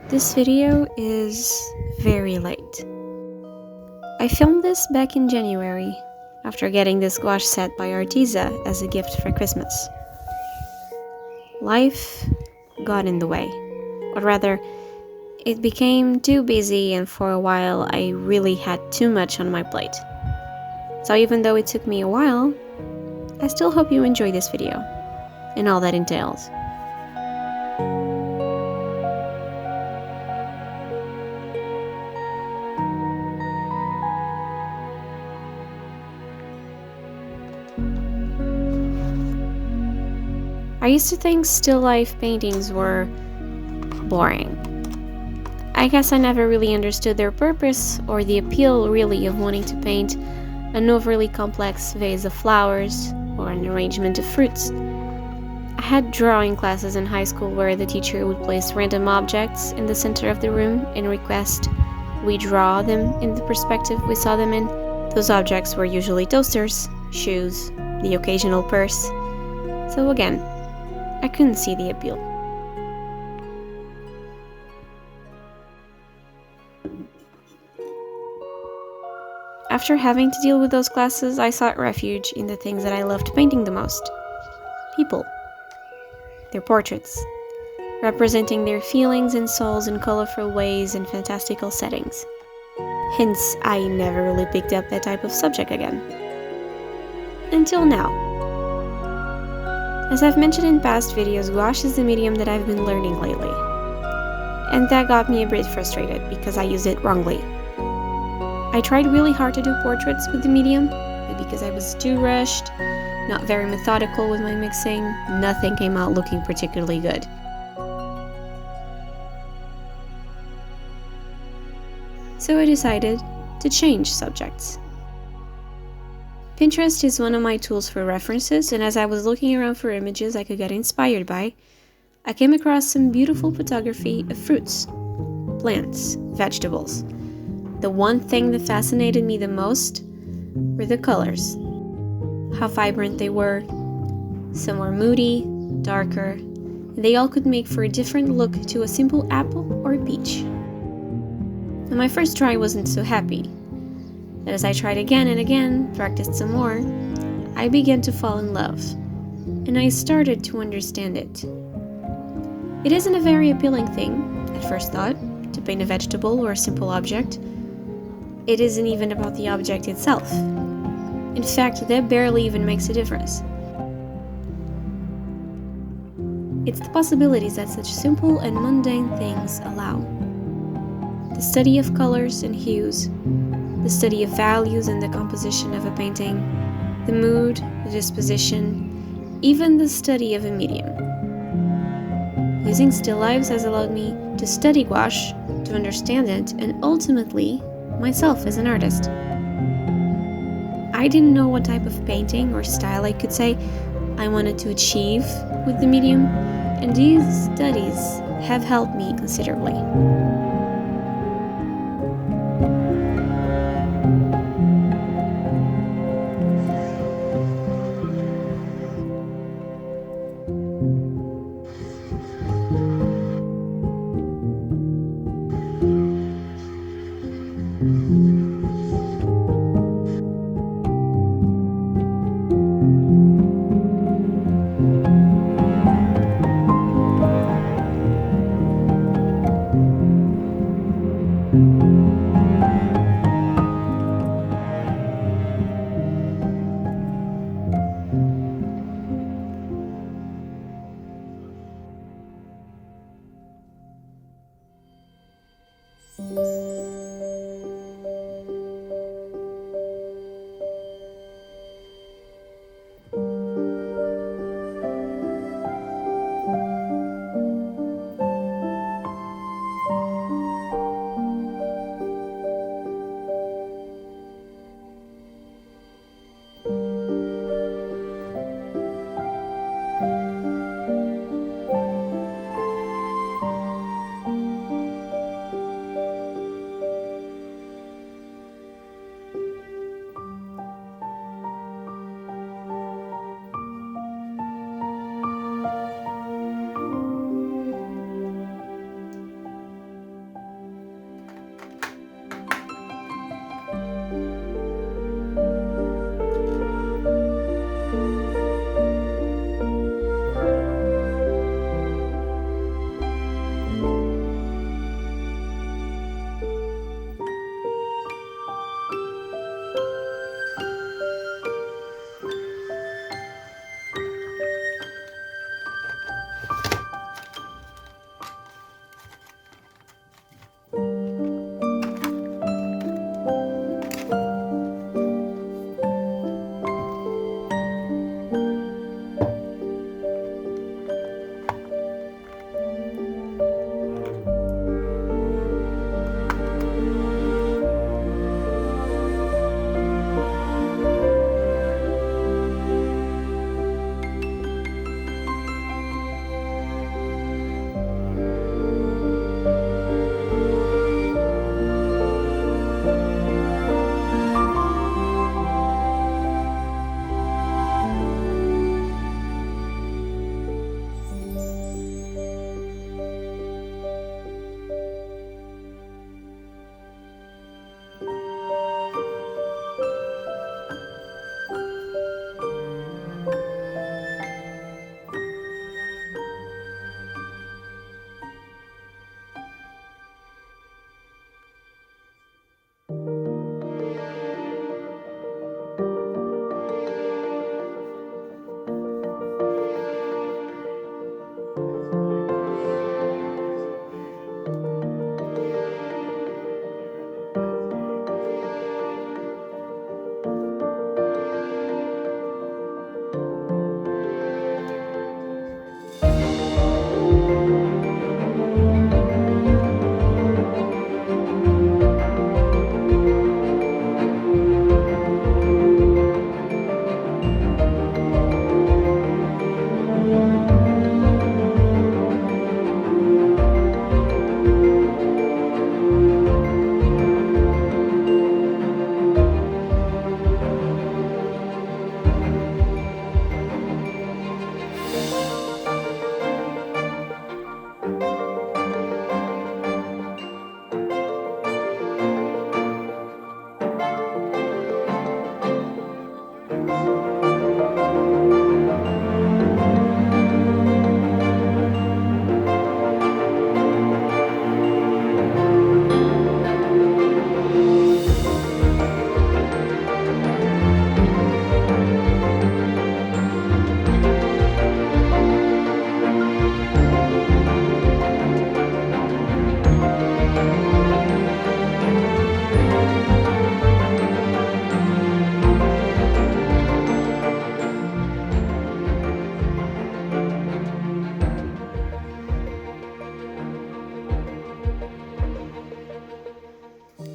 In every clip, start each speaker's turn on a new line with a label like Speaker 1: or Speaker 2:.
Speaker 1: This video is very late. I filmed this back in January, after getting this gouache set by Arteza as a gift for Christmas. Life got in the way, or rather, it became too busy, and for a while I really had too much on my plate. So even though it took me a while, I still hope you enjoy this video, and all that entails. I used to think still life paintings were boring. I guess I never really understood their purpose or the appeal really of wanting to paint an overly complex vase of flowers or an arrangement of fruits. I had drawing classes in high school where the teacher would place random objects in the center of the room and request we draw them in the perspective we saw them in. Those objects were usually toasters, shoes, the occasional purse. So again, I couldn't see the appeal. After having to deal with those classes, I sought refuge in the things that I loved painting the most. People. Their portraits. Representing their feelings and souls in colorful ways and fantastical settings. Hence, I never really picked up that type of subject again. Until now. As I've mentioned in past videos, gouache is the medium that I've been learning lately. And that got me a bit frustrated because I used it wrongly. I tried really hard to do portraits with the medium, but because I was too rushed, not very methodical with my mixing, nothing came out looking particularly good. So I decided to change subjects. Pinterest is one of my tools for references, and as I was looking around for images I could get inspired by, I came across some beautiful photography of fruits, plants, vegetables. The one thing that fascinated me the most were the colors. How vibrant they were. Some were moody, darker, and they all could make for a different look to a simple apple or a peach. And my first try wasn't so happy. But as I tried again and again, practiced some more, I began to fall in love, and I started to understand it. It isn't a very appealing thing, at first thought, to paint a vegetable or a simple object. It isn't even about the object itself. In fact, that barely even makes a difference. It's the possibilities that such simple and mundane things allow. The study of colors and hues, the study of values and the composition of a painting, the mood, the disposition, even the study of a medium. Using still lifes has allowed me to study gouache, to understand it, and ultimately, myself as an artist. I didn't know what type of painting or style I could say I wanted to achieve with the medium, and these studies have helped me considerably.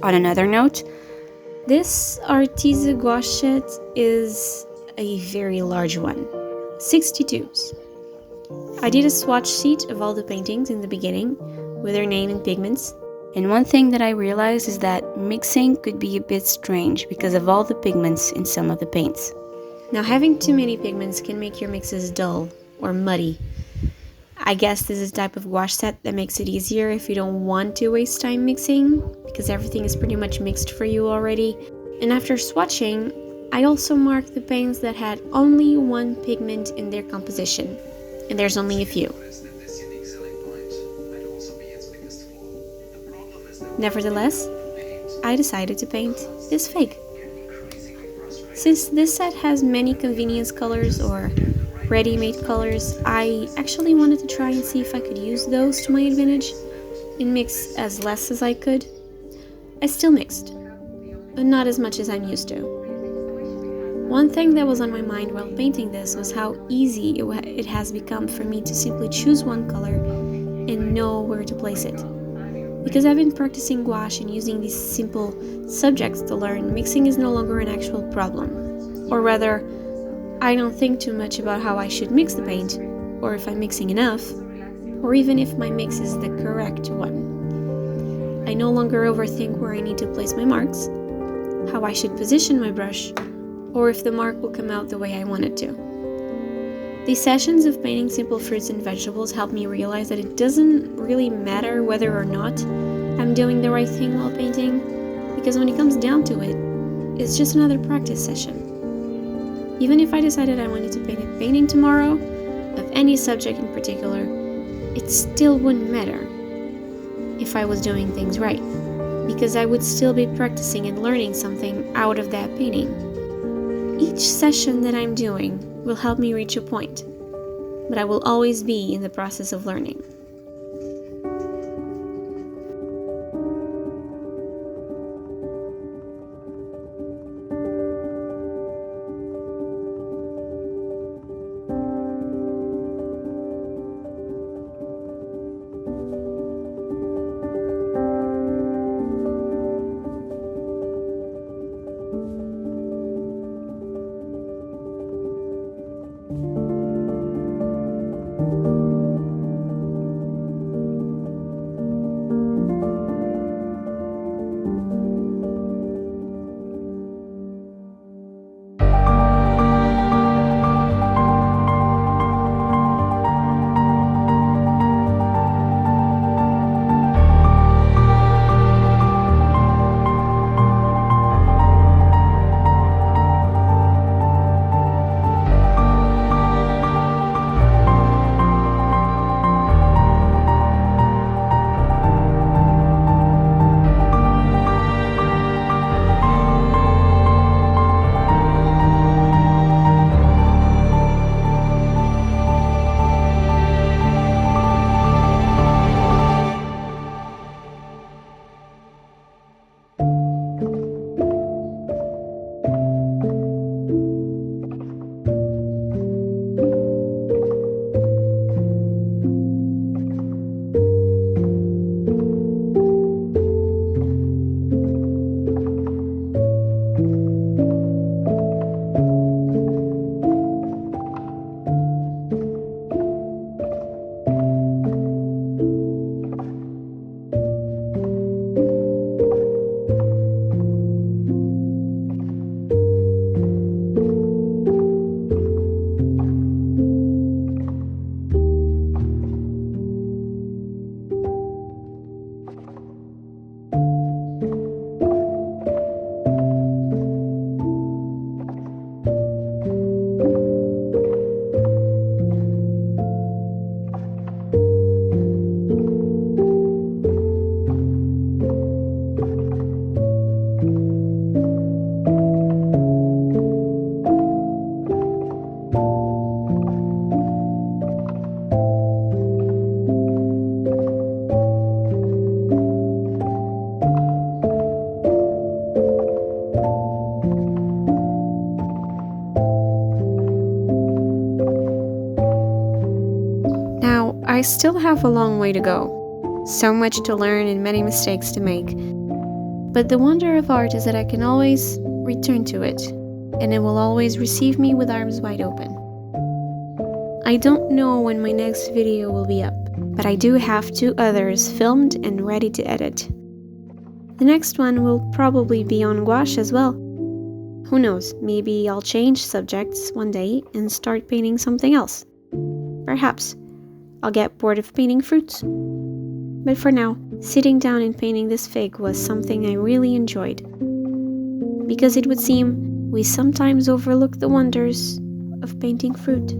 Speaker 2: On another note,
Speaker 1: this Arteza gouache is a very large one, 62s. I did a swatch sheet of all the paintings in the beginning, with their name and pigments.
Speaker 2: and one thing that I realized is that mixing could be a bit strange because of all the pigments in some of the paints.
Speaker 1: Now, having too many pigments can make your mixes dull or muddy. I guess this is a type of gouache set that makes it easier if you don't want to waste time mixing, because everything is pretty much mixed for you already. And after swatching, I also marked the paints that had only one pigment in their composition, and there's only a few. Nevertheless, I decided to paint this fig. Since this set has many convenience colors or ready-made colors, I actually wanted to try and see if I could use those to my advantage and mix as less as I could. I still mixed, but not as much as I'm used to. One thing that was on my mind while painting this was how easy it has become for me to simply choose one color and know where to place it. Because I've been practicing gouache and using these simple subjects to learn, mixing is no longer an actual problem. Or rather, I don't think too much about how I should mix the paint, or if I'm mixing enough, or even if my mix is the correct one. I no longer overthink where I need to place my marks, how I should position my brush, or if the mark will come out the way I want it to. These sessions of painting simple fruits and vegetables help me realize that it doesn't really matter whether or not I'm doing the right thing while painting, because when it comes down to it, it's just another practice session. Even if I decided I wanted to paint a painting tomorrow, of any subject in particular, it still wouldn't matter if I was doing things right, because I would still be practicing and learning something out of that painting. Each session that I'm doing will help me reach a point, but I will always be in the process of learning. I still have a long way to go, so much to learn and many mistakes to make. But the wonder of art is that I can always return to it, and it will always receive me with arms wide open. I don't know when my next video will be up, but I do have 2 others filmed and ready to edit. The next one will probably be on gouache as well. Who knows, maybe I'll change subjects one day and start painting something else. Perhaps I'll get bored of painting fruits. But for now, sitting down and painting this fig was something I really enjoyed. Because it would seem we sometimes overlook the wonders of painting fruit.